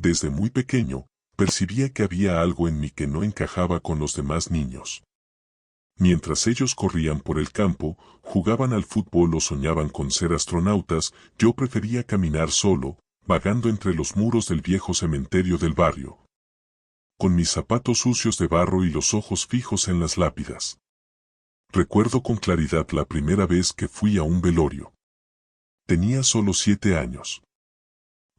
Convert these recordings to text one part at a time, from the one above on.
Desde muy pequeño, percibía que había algo en mí que no encajaba con los demás niños. Mientras ellos corrían por el campo, jugaban al fútbol o soñaban con ser astronautas, yo prefería caminar solo, vagando entre los muros del viejo cementerio del barrio, con mis zapatos sucios de barro y los ojos fijos en las lápidas. Recuerdo con claridad la primera vez que fui a un velorio. Tenía solo 7 años.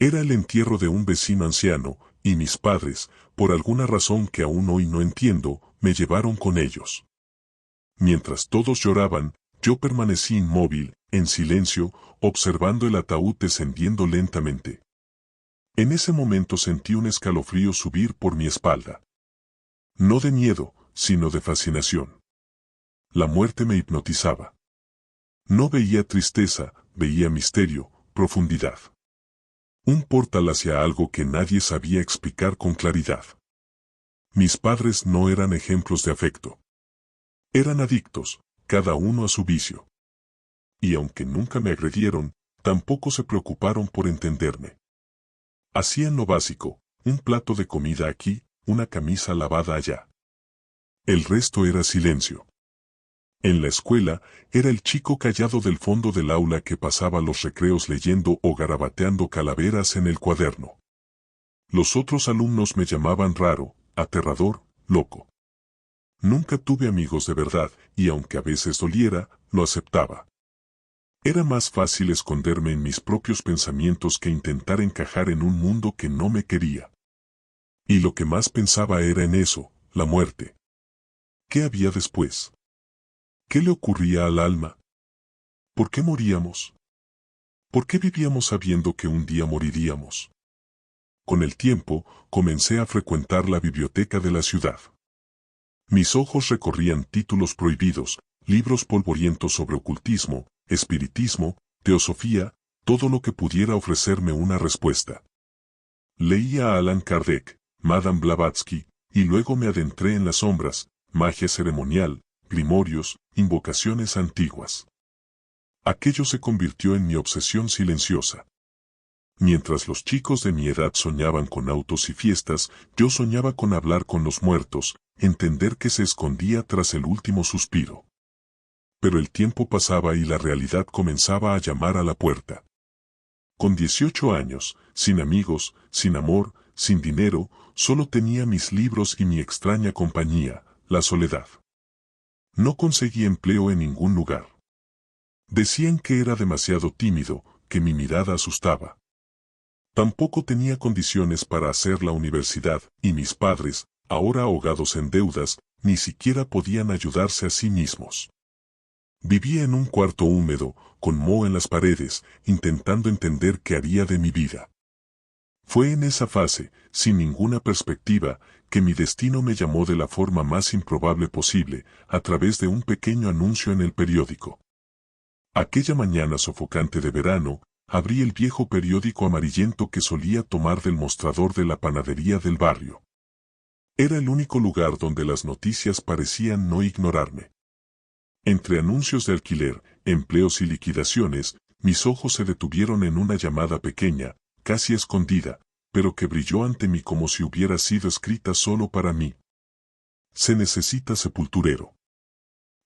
Era el entierro de un vecino anciano, y mis padres, por alguna razón que aún hoy no entiendo, me llevaron con ellos. Mientras todos lloraban, yo permanecí inmóvil, en silencio, observando el ataúd descendiendo lentamente. En ese momento sentí un escalofrío subir por mi espalda. No de miedo, sino de fascinación. La muerte me hipnotizaba. No veía tristeza, veía misterio, profundidad. Un portal hacia algo que nadie sabía explicar con claridad. Mis padres no eran ejemplos de afecto. Eran adictos, cada uno a su vicio. Y aunque nunca me agredieron, tampoco se preocuparon por entenderme. Hacían lo básico, un plato de comida aquí, una camisa lavada allá. El resto era silencio. En la escuela, era el chico callado del fondo del aula que pasaba los recreos leyendo o garabateando calaveras en el cuaderno. Los otros alumnos me llamaban raro, aterrador, loco. Nunca tuve amigos de verdad, y aunque a veces doliera, lo aceptaba. Era más fácil esconderme en mis propios pensamientos que intentar encajar en un mundo que no me quería. Y lo que más pensaba era en eso, la muerte. ¿Qué había después? ¿Qué le ocurría al alma? ¿Por qué moríamos? ¿Por qué vivíamos sabiendo que un día moriríamos? Con el tiempo, comencé a frecuentar la biblioteca de la ciudad. Mis ojos recorrían títulos prohibidos, libros polvorientos sobre ocultismo, espiritismo, teosofía, todo lo que pudiera ofrecerme una respuesta. Leía a Allan Kardec, Madame Blavatsky, y luego me adentré en las sombras, magia ceremonial, grimorios, invocaciones antiguas. Aquello se convirtió en mi obsesión silenciosa. Mientras los chicos de mi edad soñaban con autos y fiestas, yo soñaba con hablar con los muertos, entender que se escondía tras el último suspiro. Pero el tiempo pasaba y la realidad comenzaba a llamar a la puerta. Con 18 años, sin amigos, sin amor, sin dinero, solo tenía mis libros y mi extraña compañía, la soledad. No conseguí empleo en ningún lugar. Decían que era demasiado tímido, que mi mirada asustaba. Tampoco tenía condiciones para hacer la universidad, y mis padres, ahora ahogados en deudas, ni siquiera podían ayudarse a sí mismos. Vivía en un cuarto húmedo, con moho en las paredes, intentando entender qué haría de mi vida. Fue en esa fase, sin ninguna perspectiva, que mi destino me llamó de la forma más improbable posible, a través de un pequeño anuncio en el periódico. Aquella mañana sofocante de verano, abrí el viejo periódico amarillento que solía tomar del mostrador de la panadería del barrio. Era el único lugar donde las noticias parecían no ignorarme. Entre anuncios de alquiler, empleos y liquidaciones, mis ojos se detuvieron en una llamada pequeña, casi escondida, pero que brilló ante mí como si hubiera sido escrita solo para mí. Se necesita sepulturero.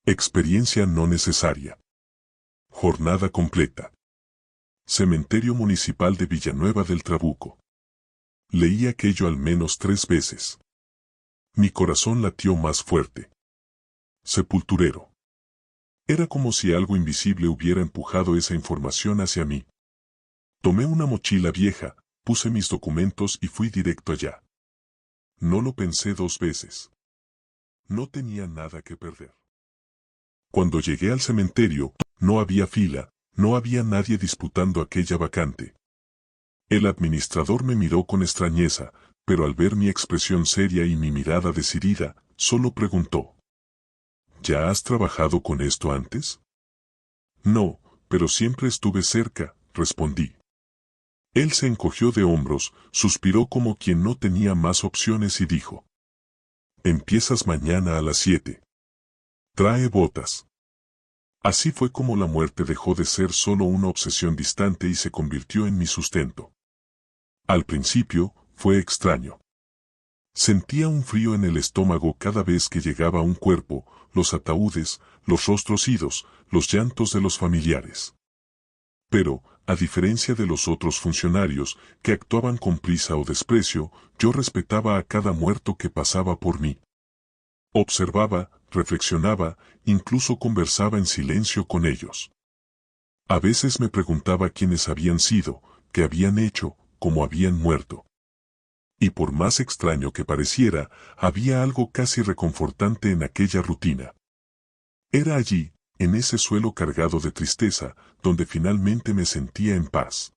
Experiencia no necesaria. Jornada completa. Cementerio Municipal de Villanueva del Trabuco. Leí aquello al menos 3 veces. Mi corazón latió más fuerte. Sepulturero. Era como si algo invisible hubiera empujado esa información hacia mí. Tomé una mochila vieja, puse mis documentos y fui directo allá. No lo pensé 2 veces. No tenía nada que perder. Cuando llegué al cementerio, no había fila, no había nadie disputando aquella vacante. El administrador me miró con extrañeza, pero al ver mi expresión seria y mi mirada decidida, solo preguntó: ¿Ya has trabajado con esto antes? No, pero siempre estuve cerca, respondí. Él se encogió de hombros, suspiró como quien no tenía más opciones y dijo: Empiezas mañana a las 7. Trae botas. Así fue como la muerte dejó de ser solo una obsesión distante y se convirtió en mi sustento. Al principio, fue extraño. Sentía un frío en el estómago cada vez que llegaba un cuerpo, los ataúdes, los rostros idos, los llantos de los familiares. Pero, a diferencia de los otros funcionarios, que actuaban con prisa o desprecio, yo respetaba a cada muerto que pasaba por mí. Observaba, reflexionaba, incluso conversaba en silencio con ellos. A veces me preguntaba quiénes habían sido, qué habían hecho, cómo habían muerto. Y por más extraño que pareciera, había algo casi reconfortante en aquella rutina. Era allí, en ese suelo cargado de tristeza, donde finalmente me sentía en paz.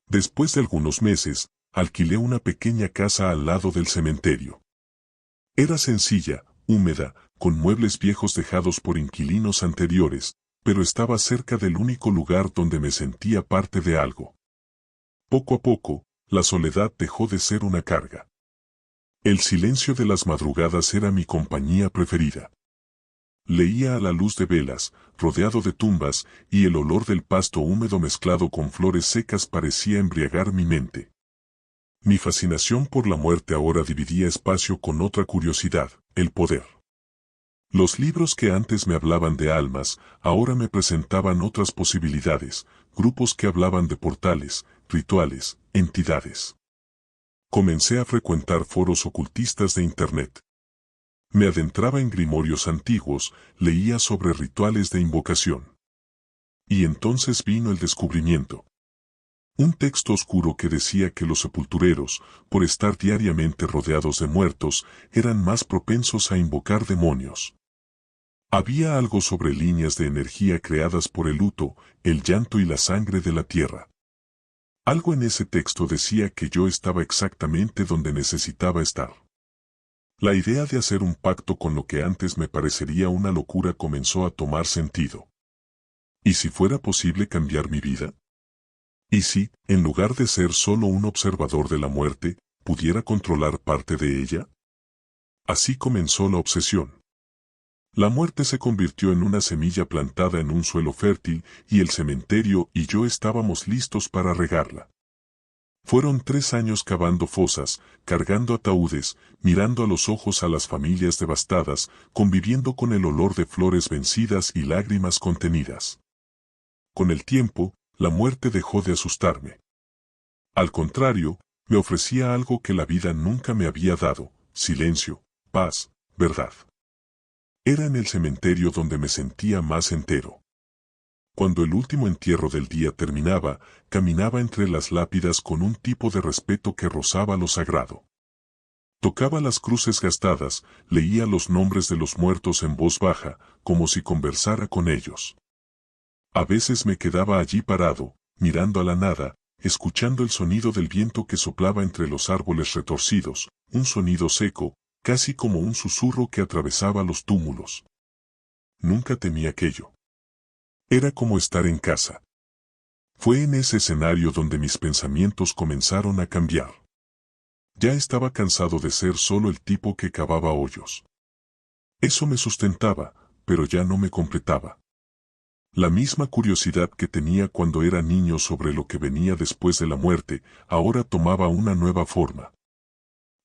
Después de algunos meses, alquilé una pequeña casa al lado del cementerio. Era sencilla, húmeda, con muebles viejos dejados por inquilinos anteriores, pero estaba cerca del único lugar donde me sentía parte de algo. Poco a poco, la soledad dejó de ser una carga. El silencio de las madrugadas era mi compañía preferida. Leía a la luz de velas, rodeado de tumbas, y el olor del pasto húmedo mezclado con flores secas parecía embriagar mi mente. Mi fascinación por la muerte ahora dividía espacio con otra curiosidad, el poder. Los libros que antes me hablaban de almas, ahora me presentaban otras posibilidades, grupos que hablaban de portales, rituales, entidades. Comencé a frecuentar foros ocultistas de Internet. Me adentraba en grimorios antiguos, leía sobre rituales de invocación. Y entonces vino el descubrimiento. Un texto oscuro que decía que los sepultureros, por estar diariamente rodeados de muertos, eran más propensos a invocar demonios. Había algo sobre líneas de energía creadas por el luto, el llanto y la sangre de la tierra. Algo en ese texto decía que yo estaba exactamente donde necesitaba estar. La idea de hacer un pacto con lo que antes me parecería una locura comenzó a tomar sentido. ¿Y si fuera posible cambiar mi vida? ¿Y si, en lugar de ser solo un observador de la muerte, pudiera controlar parte de ella? Así comenzó la obsesión. La muerte se convirtió en una semilla plantada en un suelo fértil y el cementerio y yo estábamos listos para regarla. Fueron 3 años cavando fosas, cargando ataúdes, mirando a los ojos a las familias devastadas, conviviendo con el olor de flores vencidas y lágrimas contenidas. Con el tiempo, la muerte dejó de asustarme. Al contrario, me ofrecía algo que la vida nunca me había dado: silencio, paz, verdad. Era en el cementerio donde me sentía más entero. Cuando el último entierro del día terminaba, caminaba entre las lápidas con un tipo de respeto que rozaba lo sagrado. Tocaba las cruces gastadas, leía los nombres de los muertos en voz baja, como si conversara con ellos. A veces me quedaba allí parado, mirando a la nada, escuchando el sonido del viento que soplaba entre los árboles retorcidos, un sonido seco, casi como un susurro que atravesaba los túmulos. Nunca temí aquello. Era como estar en casa. Fue en ese escenario donde mis pensamientos comenzaron a cambiar. Ya estaba cansado de ser solo el tipo que cavaba hoyos. Eso me sustentaba, pero ya no me completaba. La misma curiosidad que tenía cuando era niño sobre lo que venía después de la muerte, ahora tomaba una nueva forma.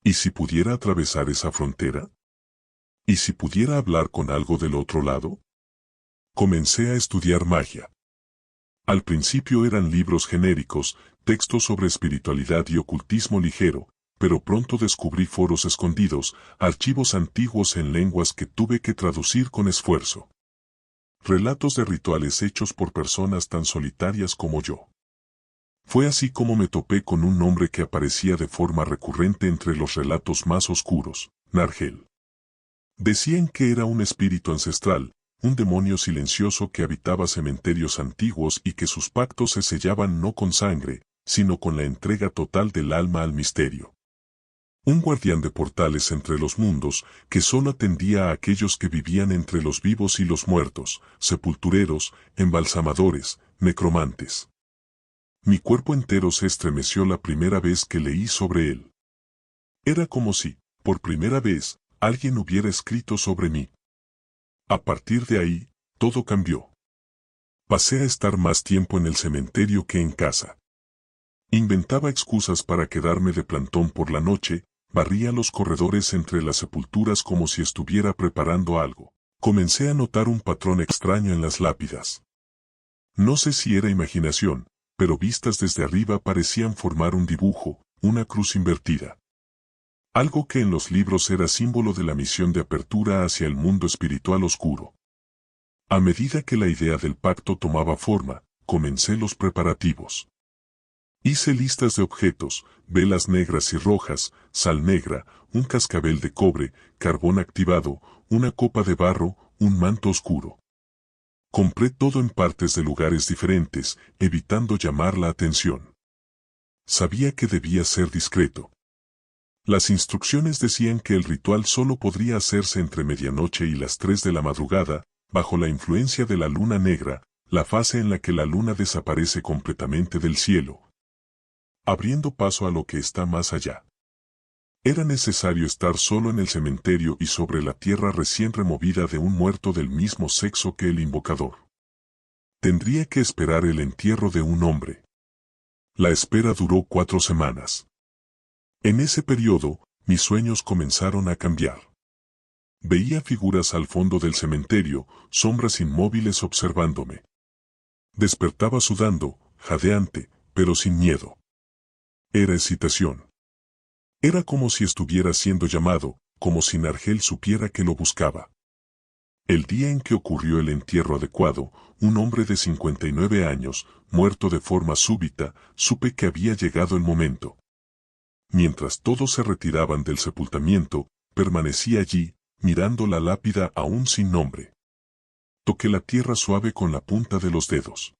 ¿Y si pudiera atravesar esa frontera? ¿Y si pudiera hablar con algo del otro lado? Comencé a estudiar magia. Al principio eran libros genéricos, textos sobre espiritualidad y ocultismo ligero, pero pronto descubrí foros escondidos, archivos antiguos en lenguas que tuve que traducir con esfuerzo. Relatos de rituales hechos por personas tan solitarias como yo. Fue así como me topé con un nombre que aparecía de forma recurrente entre los relatos más oscuros: Nargel. Decían que era un espíritu ancestral, un demonio silencioso que habitaba cementerios antiguos y que sus pactos se sellaban no con sangre, sino con la entrega total del alma al misterio. Un guardián de portales entre los mundos, que solo atendía a aquellos que vivían entre los vivos y los muertos, sepultureros, embalsamadores, necromantes. Mi cuerpo entero se estremeció la primera vez que leí sobre él. Era como si, por primera vez, alguien hubiera escrito sobre mí. A partir de ahí, todo cambió. Pasé a estar más tiempo en el cementerio que en casa. Inventaba excusas para quedarme de plantón por la noche, barría los corredores entre las sepulturas como si estuviera preparando algo. Comencé a notar un patrón extraño en las lápidas. No sé si era imaginación, pero vistas desde arriba parecían formar un dibujo, una cruz invertida. Algo que en los libros era símbolo de la misión de apertura hacia el mundo espiritual oscuro. A medida que la idea del pacto tomaba forma, comencé los preparativos. Hice listas de objetos, velas negras y rojas, sal negra, un cascabel de cobre, carbón activado, una copa de barro, un manto oscuro. Compré todo en partes de lugares diferentes, evitando llamar la atención. Sabía que debía ser discreto. Las instrucciones decían que el ritual solo podría hacerse entre medianoche y las 3 de la madrugada, bajo la influencia de la luna negra, la fase en la que la luna desaparece completamente del cielo, abriendo paso a lo que está más allá. Era necesario estar solo en el cementerio y sobre la tierra recién removida de un muerto del mismo sexo que el invocador. Tendría que esperar el entierro de un hombre. La espera duró 4 semanas. En ese periodo, mis sueños comenzaron a cambiar. Veía figuras al fondo del cementerio, sombras inmóviles observándome. Despertaba sudando, jadeante, pero sin miedo. Era excitación. Era como si estuviera siendo llamado, como si Nargel supiera que lo buscaba. El día en que ocurrió el entierro adecuado, un hombre de 59 años, muerto de forma súbita, supe que había llegado el momento. Mientras todos se retiraban del sepultamiento, permanecí allí, mirando la lápida aún sin nombre. Toqué la tierra suave con la punta de los dedos.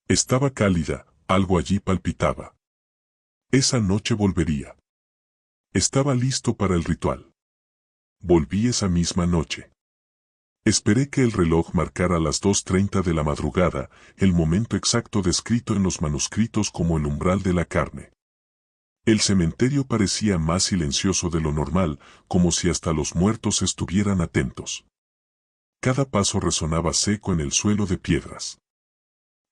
Estaba cálida, algo allí palpitaba. Esa noche volvería. Estaba listo para el ritual. Volví esa misma noche. Esperé que el reloj marcara las 2:30 de la madrugada, el momento exacto descrito en los manuscritos como el umbral de la carne. El cementerio parecía más silencioso de lo normal, como si hasta los muertos estuvieran atentos. Cada paso resonaba seco en el suelo de piedras.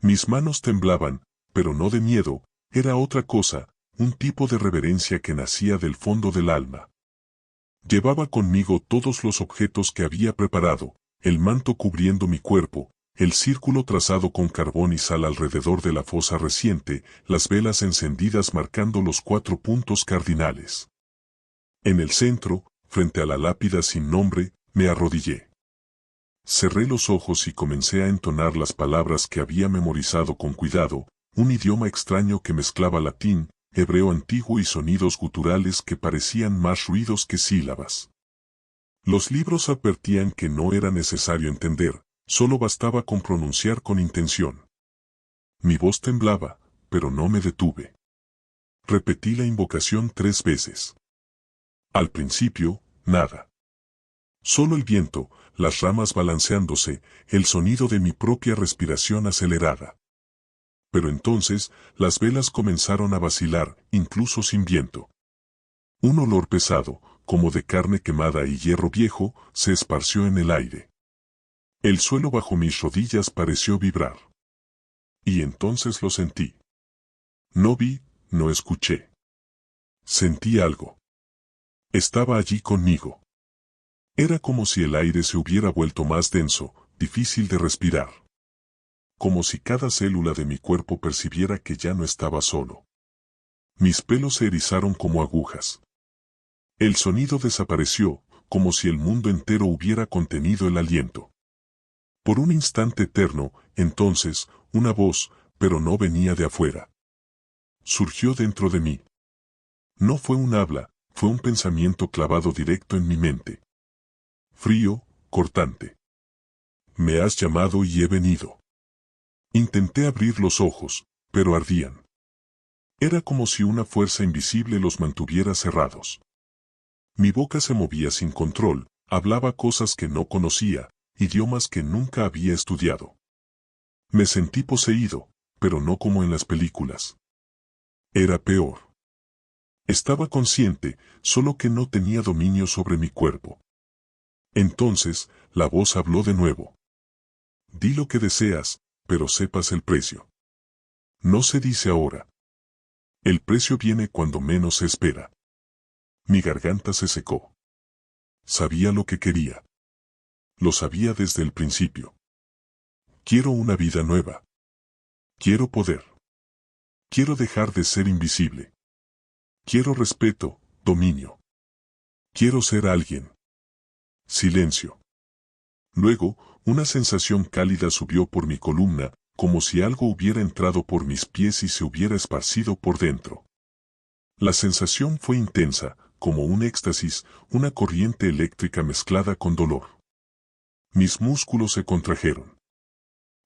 Mis manos temblaban, pero no de miedo, era otra cosa, un tipo de reverencia que nacía del fondo del alma. Llevaba conmigo todos los objetos que había preparado, el manto cubriendo mi cuerpo, el círculo trazado con carbón y sal alrededor de la fosa reciente, las velas encendidas marcando los 4 puntos cardinales. En el centro, frente a la lápida sin nombre, me arrodillé. Cerré los ojos y comencé a entonar las palabras que había memorizado con cuidado, un idioma extraño que mezclaba latín, hebreo antiguo y sonidos guturales que parecían más ruidos que sílabas. Los libros advertían que no era necesario entender, solo bastaba con pronunciar con intención. Mi voz temblaba, pero no me detuve. Repetí la invocación 3 veces. Al principio, nada. Solo el viento, las ramas balanceándose, el sonido de mi propia respiración acelerada. Pero entonces, las velas comenzaron a vacilar, incluso sin viento. Un olor pesado, como de carne quemada y hierro viejo, se esparció en el aire. El suelo bajo mis rodillas pareció vibrar. Y entonces lo sentí. No vi, no escuché. Sentí algo. Estaba allí conmigo. Era como si el aire se hubiera vuelto más denso, difícil de respirar. Como si cada célula de mi cuerpo percibiera que ya no estaba solo. Mis pelos se erizaron como agujas. El sonido desapareció, como si el mundo entero hubiera contenido el aliento. Por un instante eterno, entonces, una voz, pero no venía de afuera. Surgió dentro de mí. No fue un habla, fue un pensamiento clavado directo en mi mente. Frío, cortante. Me has llamado y he venido. Intenté abrir los ojos, pero ardían. Era como si una fuerza invisible los mantuviera cerrados. Mi boca se movía sin control, hablaba cosas que no conocía, idiomas que nunca había estudiado. Me sentí poseído, pero no como en las películas. Era peor. Estaba consciente, solo que no tenía dominio sobre mi cuerpo. Entonces, la voz habló de nuevo. Di lo que deseas, pero sepas el precio. No se dice ahora. El precio viene cuando menos se espera. Mi garganta se secó. Sabía lo que quería. Lo sabía desde el principio. Quiero una vida nueva. Quiero poder. Quiero dejar de ser invisible. Quiero respeto, dominio. Quiero ser alguien. Silencio. Luego, una sensación cálida subió por mi columna, como si algo hubiera entrado por mis pies y se hubiera esparcido por dentro. La sensación fue intensa, como un éxtasis, una corriente eléctrica mezclada con dolor. Mis músculos se contrajeron.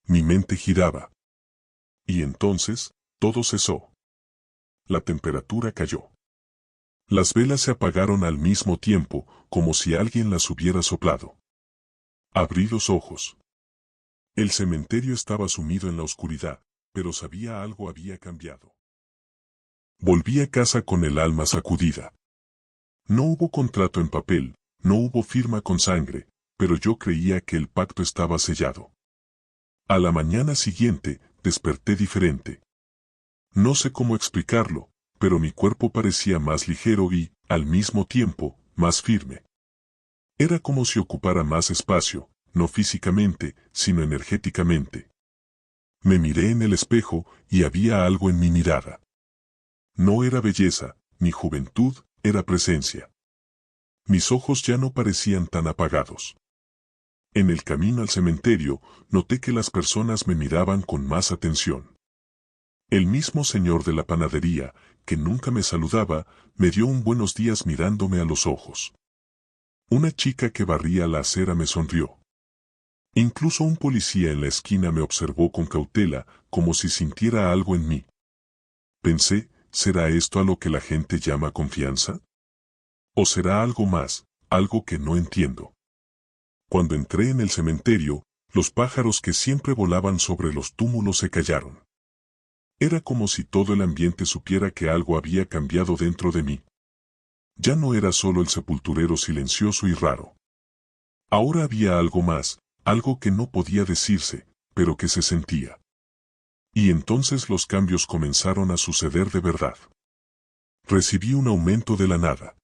Mi mente giraba. Y entonces, todo cesó. La temperatura cayó. Las velas se apagaron al mismo tiempo, como si alguien las hubiera soplado. Abrí los ojos. El cementerio estaba sumido en la oscuridad, pero sabía algo había cambiado. Volví a casa con el alma sacudida. No hubo contrato en papel, no hubo firma con sangre, pero yo creía que el pacto estaba sellado. A la mañana siguiente, desperté diferente. No sé cómo explicarlo, pero mi cuerpo parecía más ligero y, al mismo tiempo, más firme. Era como si ocupara más espacio, no físicamente, sino energéticamente. Me miré en el espejo y había algo en mi mirada. No era belleza, ni juventud, era presencia. Mis ojos ya no parecían tan apagados. En el camino al cementerio, noté que las personas me miraban con más atención. El mismo señor de la panadería, que nunca me saludaba, me dio un buenos días mirándome a los ojos. Una chica que barría la acera me sonrió. Incluso un policía en la esquina me observó con cautela, como si sintiera algo en mí. Pensé, ¿será esto a lo que la gente llama confianza? ¿O será algo más, algo que no entiendo? Cuando entré en el cementerio, los pájaros que siempre volaban sobre los túmulos se callaron. Era como si todo el ambiente supiera que algo había cambiado dentro de mí. Ya no era solo el sepulturero silencioso y raro. Ahora había algo más, algo que no podía decirse, pero que se sentía. Y entonces los cambios comenzaron a suceder de verdad. Recibí un aumento de la nada.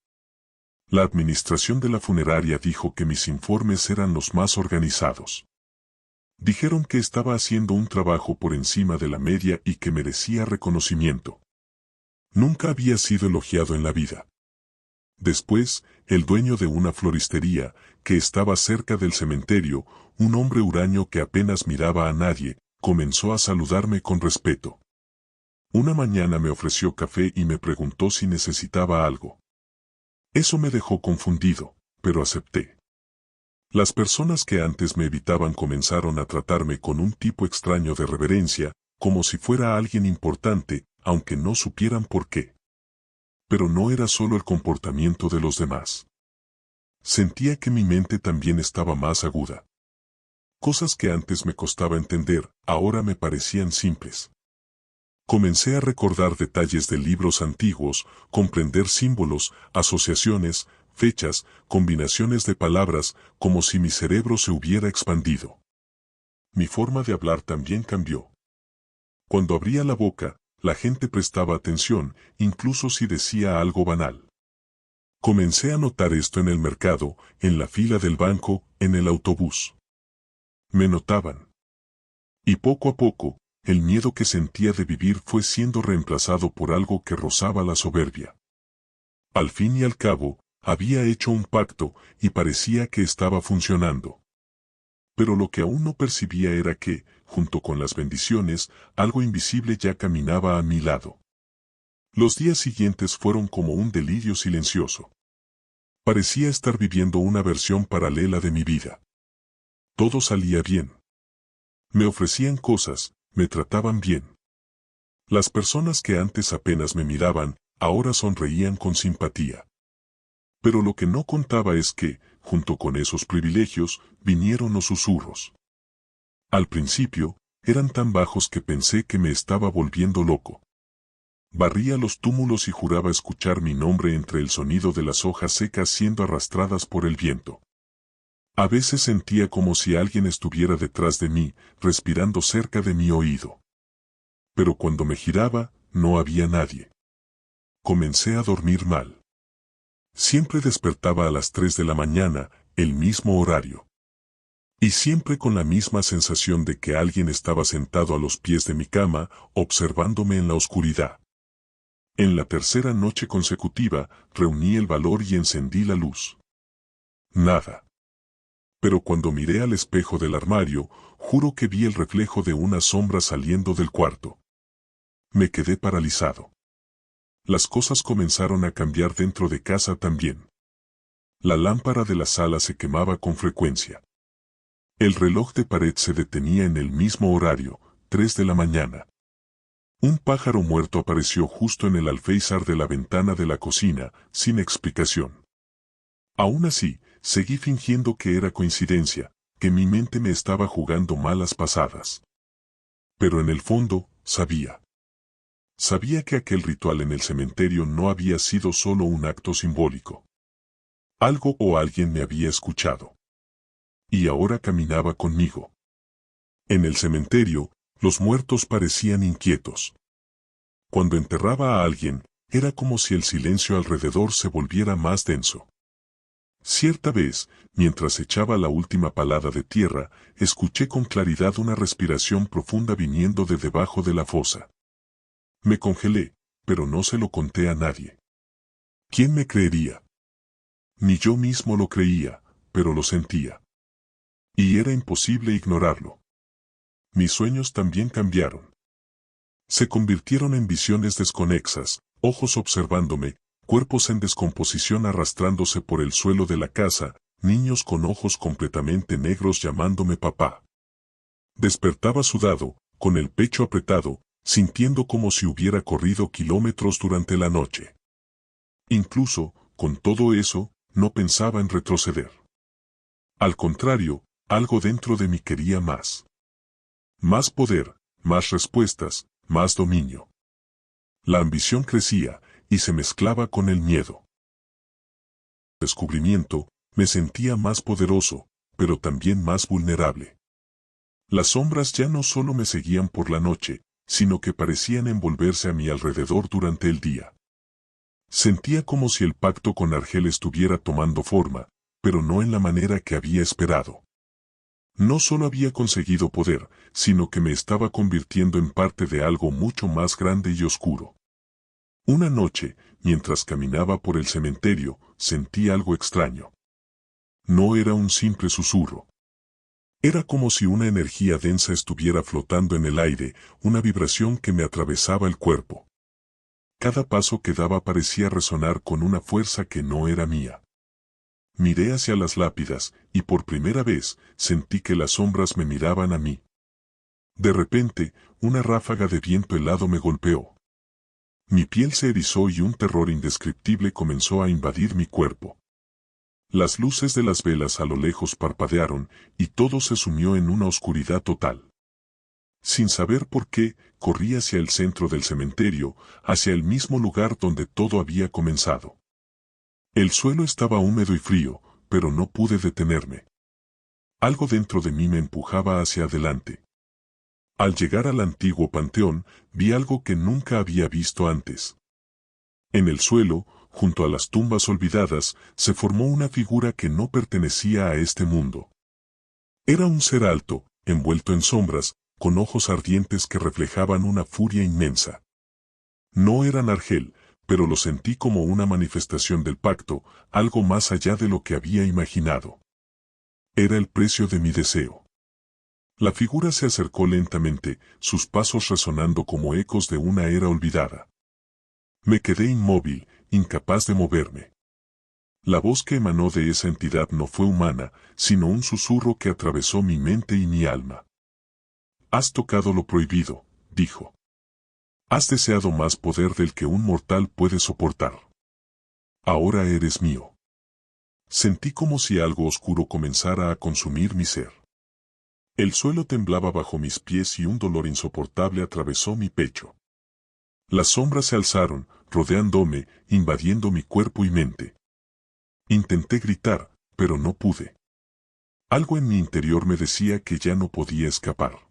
La administración de la funeraria dijo que mis informes eran los más organizados. Dijeron que estaba haciendo un trabajo por encima de la media y que merecía reconocimiento. Nunca había sido elogiado en la vida. Después, el dueño de una floristería, que estaba cerca del cementerio, un hombre huraño que apenas miraba a nadie, comenzó a saludarme con respeto. Una mañana me ofreció café y me preguntó si necesitaba algo. Eso me dejó confundido, pero acepté. Las personas que antes me evitaban comenzaron a tratarme con un tipo extraño de reverencia, como si fuera alguien importante, aunque no supieran por qué. Pero no era solo el comportamiento de los demás. Sentía que mi mente también estaba más aguda. Cosas que antes me costaba entender, ahora me parecían simples. Comencé a recordar detalles de libros antiguos, comprender símbolos, asociaciones, fechas, combinaciones de palabras, como si mi cerebro se hubiera expandido. Mi forma de hablar también cambió. Cuando abría la boca, la gente prestaba atención, incluso si decía algo banal. Comencé a notar esto en el mercado, en la fila del banco, en el autobús. Me notaban. Y poco a poco, el miedo que sentía de vivir fue siendo reemplazado por algo que rozaba la soberbia. Al fin y al cabo, había hecho un pacto, y parecía que estaba funcionando. Pero lo que aún no percibía era que, junto con las bendiciones, algo invisible ya caminaba a mi lado. Los días siguientes fueron como un delirio silencioso. Parecía estar viviendo una versión paralela de mi vida. Todo salía bien. Me ofrecían cosas, me trataban bien. Las personas que antes apenas me miraban, ahora sonreían con simpatía. Pero lo que no contaba es que, junto con esos privilegios, vinieron los susurros. Al principio, eran tan bajos que pensé que me estaba volviendo loco. Barría los túmulos y juraba escuchar mi nombre entre el sonido de las hojas secas siendo arrastradas por el viento. A veces sentía como si alguien estuviera detrás de mí, respirando cerca de mi oído. Pero cuando me giraba, no había nadie. comencé a dormir mal. Siempre despertaba a las 3 de la mañana, el mismo horario. Y siempre con la misma sensación de que alguien estaba sentado a los pies de mi cama, observándome en la oscuridad. En la tercera noche consecutiva, reuní el valor y encendí la luz. Nada. Pero cuando miré al espejo del armario, juro que vi el reflejo de una sombra saliendo del cuarto. Me quedé paralizado. Las cosas comenzaron a cambiar dentro de casa también. La lámpara de la sala se quemaba con frecuencia. El reloj de pared se detenía en el mismo horario, 3 de la mañana. Un pájaro muerto apareció justo en el alféizar de la ventana de la cocina, sin explicación. Aún así, seguí fingiendo que era coincidencia, que mi mente me estaba jugando malas pasadas. Pero en el fondo, sabía. Sabía que aquel ritual en el cementerio no había sido solo un acto simbólico. Algo o alguien me había escuchado. Y ahora caminaba conmigo. En el cementerio, los muertos parecían inquietos. Cuando enterraba a alguien, era como si el silencio alrededor se volviera más denso. Cierta vez, mientras echaba la última palada de tierra, escuché con claridad una respiración profunda viniendo de debajo de la fosa. Me congelé, pero no se lo conté a nadie. ¿Quién me creería? Ni yo mismo lo creía, pero lo sentía. Y era imposible ignorarlo. Mis sueños también cambiaron. Se convirtieron en visiones desconexas, ojos observándome, cuerpos en descomposición arrastrándose por el suelo de la casa, niños con ojos completamente negros llamándome papá. Despertaba sudado, con el pecho apretado, sintiendo como si hubiera corrido kilómetros durante la noche. Incluso, con todo eso, no pensaba en retroceder. Al contrario, algo dentro de mí quería más. Más poder, más respuestas, más dominio. La ambición crecía, y se mezclaba con el miedo. Descubrimiento, me sentía más poderoso, pero también más vulnerable. Las sombras ya no solo me seguían por la noche, sino que parecían envolverse a mi alrededor durante el día. Sentía como si el pacto con Argel estuviera tomando forma, pero no en la manera que había esperado. No solo había conseguido poder, sino que me estaba convirtiendo en parte de algo mucho más grande y oscuro. Una noche, mientras caminaba por el cementerio, sentí algo extraño. No era un simple susurro. Era como si una energía densa estuviera flotando en el aire, una vibración que me atravesaba el cuerpo. Cada paso que daba parecía resonar con una fuerza que no era mía. Miré hacia las lápidas, y por primera vez, sentí que las sombras me miraban a mí. De repente, una ráfaga de viento helado me golpeó. Mi piel se erizó y un terror indescriptible comenzó a invadir mi cuerpo. Las luces de las velas a lo lejos parpadearon, y todo se sumió en una oscuridad total. Sin saber por qué, corrí hacia el centro del cementerio, hacia el mismo lugar donde todo había comenzado. El suelo estaba húmedo y frío, pero no pude detenerme. Algo dentro de mí me empujaba hacia adelante. Al llegar al antiguo panteón, vi algo que nunca había visto antes. En el suelo, junto a las tumbas olvidadas, se formó una figura que no pertenecía a este mundo. Era un ser alto, envuelto en sombras, con ojos ardientes que reflejaban una furia inmensa. No era Argel, pero lo sentí como una manifestación del pacto, algo más allá de lo que había imaginado. Era el precio de mi deseo. La figura se acercó lentamente, sus pasos resonando como ecos de una era olvidada. Me quedé inmóvil, incapaz de moverme. La voz que emanó de esa entidad no fue humana, sino un susurro que atravesó mi mente y mi alma. Has tocado lo prohibido, dijo. Has deseado más poder del que un mortal puede soportar. Ahora eres mío. Sentí como si algo oscuro comenzara a consumir mi ser. El suelo temblaba bajo mis pies y un dolor insoportable atravesó mi pecho. Las sombras se alzaron, rodeándome, invadiendo mi cuerpo y mente. Intenté gritar, pero no pude. Algo en mi interior me decía que ya no podía escapar.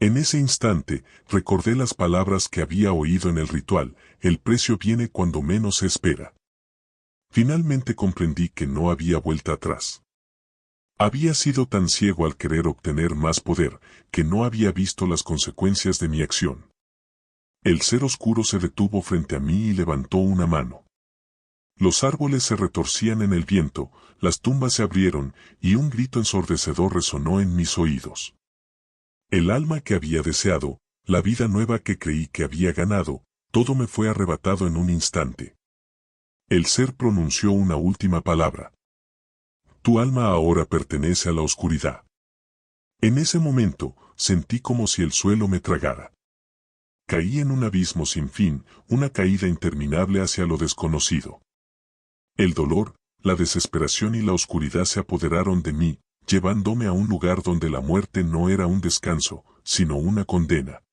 En ese instante, recordé las palabras que había oído en el ritual: el precio viene cuando menos se espera. Finalmente comprendí que no había vuelta atrás. Había sido tan ciego al querer obtener más poder, que no había visto las consecuencias de mi acción. El ser oscuro se detuvo frente a mí y levantó una mano. Los árboles se retorcían en el viento, las tumbas se abrieron, y un grito ensordecedor resonó en mis oídos. El alma que había deseado, la vida nueva que creí que había ganado, todo me fue arrebatado en un instante. El ser pronunció una última palabra. Tu alma ahora pertenece a la oscuridad. En ese momento, sentí como si el suelo me tragara. Caí en un abismo sin fin, una caída interminable hacia lo desconocido. El dolor, la desesperación y la oscuridad se apoderaron de mí, llevándome a un lugar donde la muerte no era un descanso, sino una condena.